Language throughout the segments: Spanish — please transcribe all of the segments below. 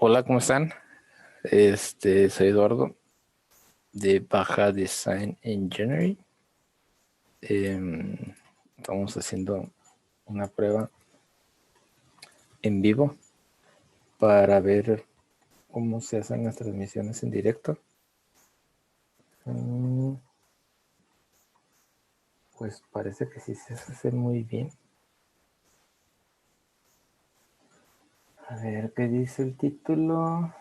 Hola, ¿cómo están? Soy Eduardo de Baja Design Engineering. Estamos haciendo una prueba en vivo para ver cómo se hacen las transmisiones en directo. Pues parece que sí se hace muy bien. A ver, ¿qué dice el título?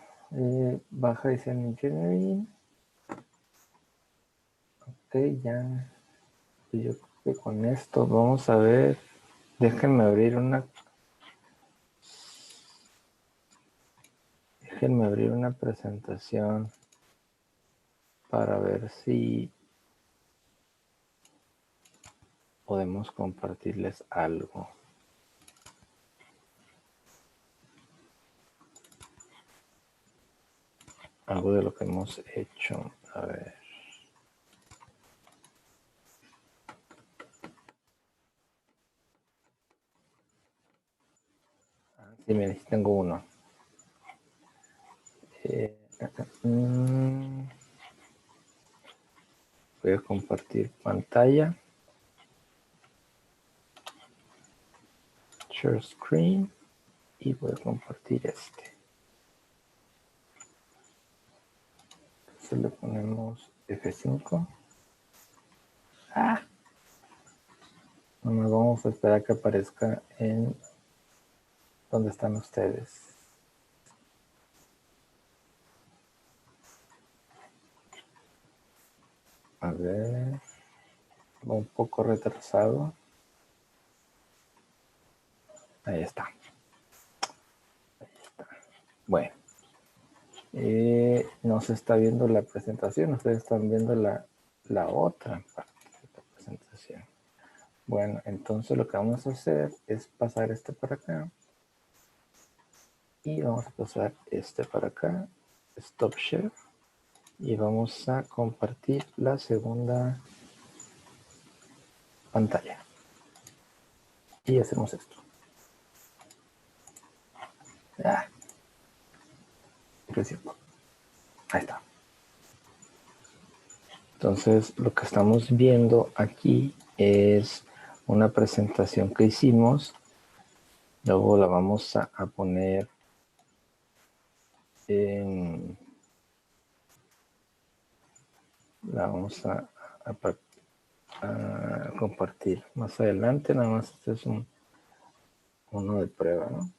Baja Design Engineering. Ok, ya. Yo creo que con esto vamos a ver. Déjenme abrir una presentación para ver si podemos compartirles algo. Algo de lo que hemos hecho. A ver. Sí, miren, tengo uno. Voy a compartir pantalla. Share screen. Y voy a compartir este. Entonces le ponemos F5. Vamos a esperar a que aparezca en donde están ustedes. A ver. Va un poco retrasado. Ahí está. Bueno. No se está viendo la presentación. Ustedes están viendo la otra parte de la presentación. Bueno, entonces lo que vamos a hacer es pasar este para acá. Y vamos a pasar este para acá. Stop share. Y vamos a compartir la segunda pantalla. Y hacemos esto. Ahí está. Entonces lo que estamos viendo aquí es una presentación que hicimos. Luego la vamos a poner en... La vamos a compartir más adelante. Nada más este es uno de prueba, ¿no?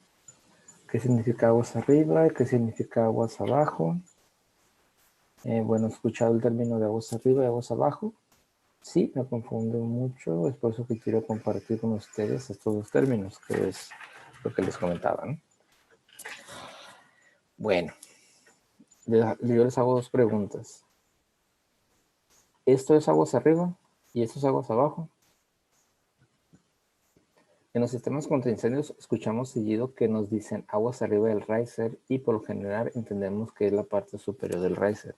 ¿Qué significa aguas arriba? ¿Qué significa aguas abajo? Bueno, he escuchado el término de aguas arriba y aguas abajo. Sí, me confundo mucho. Es por eso que quiero compartir con ustedes estos dos términos, que es lo que les comentaba, ¿no? Bueno, yo les hago dos preguntas. ¿Esto es aguas arriba y esto es aguas abajo? En los sistemas contra incendios escuchamos seguido que nos dicen aguas arriba del riser y por lo general entendemos que es la parte superior del riser.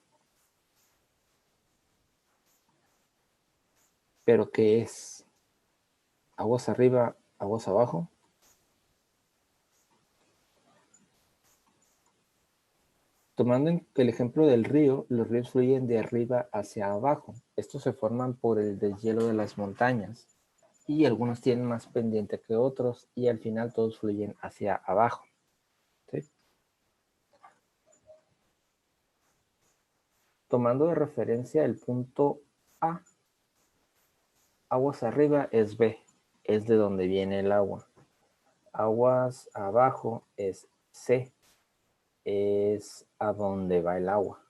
¿Pero qué es? ¿Aguas arriba, aguas abajo? Tomando el ejemplo del río, los ríos fluyen de arriba hacia abajo. Estos se forman por el deshielo de las montañas y algunos tienen más pendiente que otros y al final todos fluyen hacia abajo. ¿Sí? Tomando de referencia el punto A, aguas arriba es B, es de donde viene el agua. Aguas abajo es C, es a donde va el agua.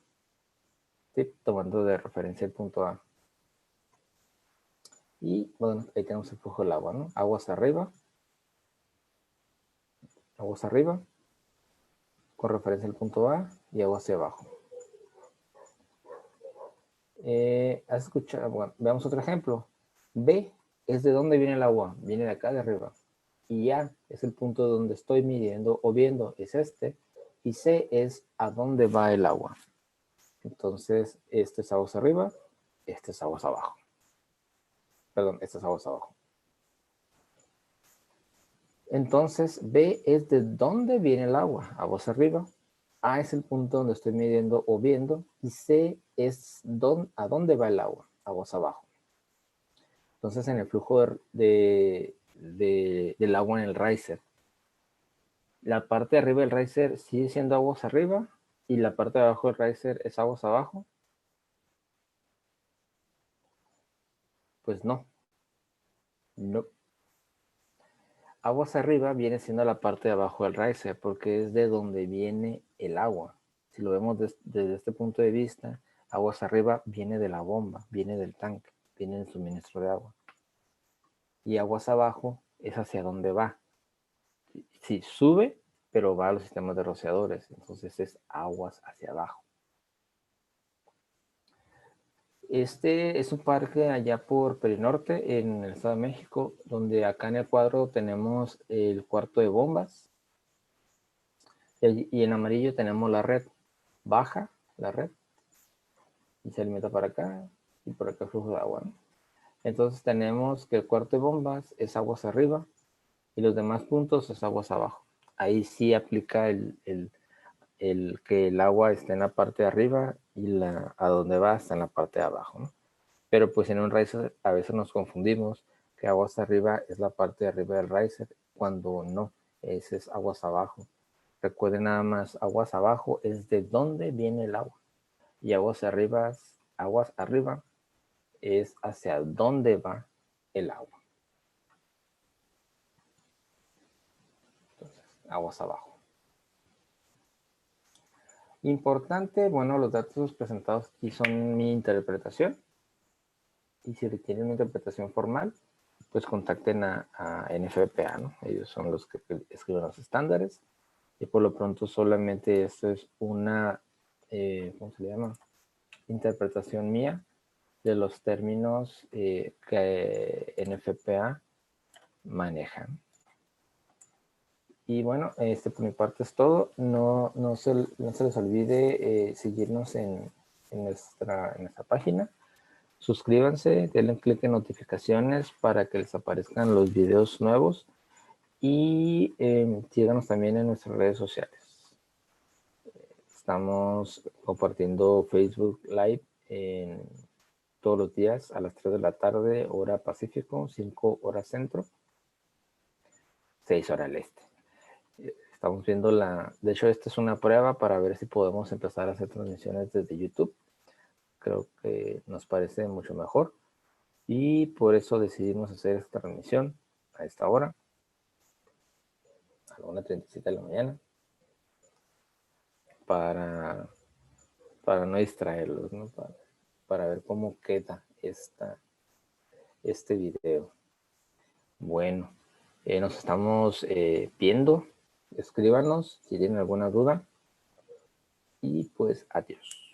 ¿Sí? Tomando de referencia el punto A. Y bueno, ahí tenemos el flujo del agua, ¿no? Aguas arriba, con referencia al punto A y agua hacia abajo. ¿Has escuchado? Bueno, veamos otro ejemplo. B es de dónde viene el agua, viene de acá de arriba. Y A es el punto donde estoy midiendo o viendo, es este. Y C es a dónde va el agua. Entonces, este es aguas arriba, este es aguas abajo. Perdón, este es aguas abajo. Entonces, B es de dónde viene el agua, aguas arriba. A es el punto donde estoy midiendo o viendo, y C es a dónde va el agua, aguas abajo. Entonces, en el flujo del agua en el riser, la parte de arriba del riser sigue siendo aguas arriba y la parte de abajo del riser es aguas abajo. Pues no. No. Aguas arriba viene siendo la parte de abajo del riser porque es de donde viene el agua. Si lo vemos desde este punto de vista, aguas arriba viene de la bomba, viene del tanque, viene del suministro de agua. Y aguas abajo es hacia dónde va. Sí, sube, pero va a los sistemas de rociadores. Entonces es aguas hacia abajo. Este es un parque allá por Perinorte, en el Estado de México, donde acá en el cuadro tenemos el cuarto de bombas. Y en amarillo tenemos la red. Baja la red y se alimenta para acá y por acá el flujo de agua, ¿no? Entonces tenemos que el cuarto de bombas es aguas arriba y los demás puntos es aguas abajo. Ahí sí aplica el que el agua esté en la parte de arriba y a donde va está en la parte de abajo, ¿no? Pero pues en un riser a veces nos confundimos que aguas arriba es la parte de arriba del riser, cuando no, ese es aguas abajo. Recuerden nada más, aguas abajo es de dónde viene el agua. Y aguas arriba es hacia dónde va el agua. Entonces, aguas abajo. Importante, bueno, los datos presentados aquí son mi interpretación. Y si requieren una interpretación formal, pues contacten a NFPA, ¿no? Ellos son los que escriben los estándares. Y por lo pronto solamente esto es una, ¿cómo se le llama? Interpretación mía de los términos que NFPA manejan. Y bueno, por mi parte es todo. No se les olvide seguirnos en nuestra página. Suscríbanse, denle clic en notificaciones para que les aparezcan los videos nuevos. Y síganos también en nuestras redes sociales. Estamos compartiendo Facebook Live todos los días a las 3 de la tarde, hora Pacífico, 5 horas centro, 6 horas al este. Estamos viendo de hecho, esta es una prueba para ver si podemos empezar a hacer transmisiones desde YouTube. Creo que nos parece mucho mejor. Y por eso decidimos hacer esta transmisión a esta hora, a la 1:37 de la mañana, para no distraerlos, ¿no? Para ver cómo queda este video. Bueno, nos estamos viendo. Escríbanos si tienen alguna duda. Y pues adiós.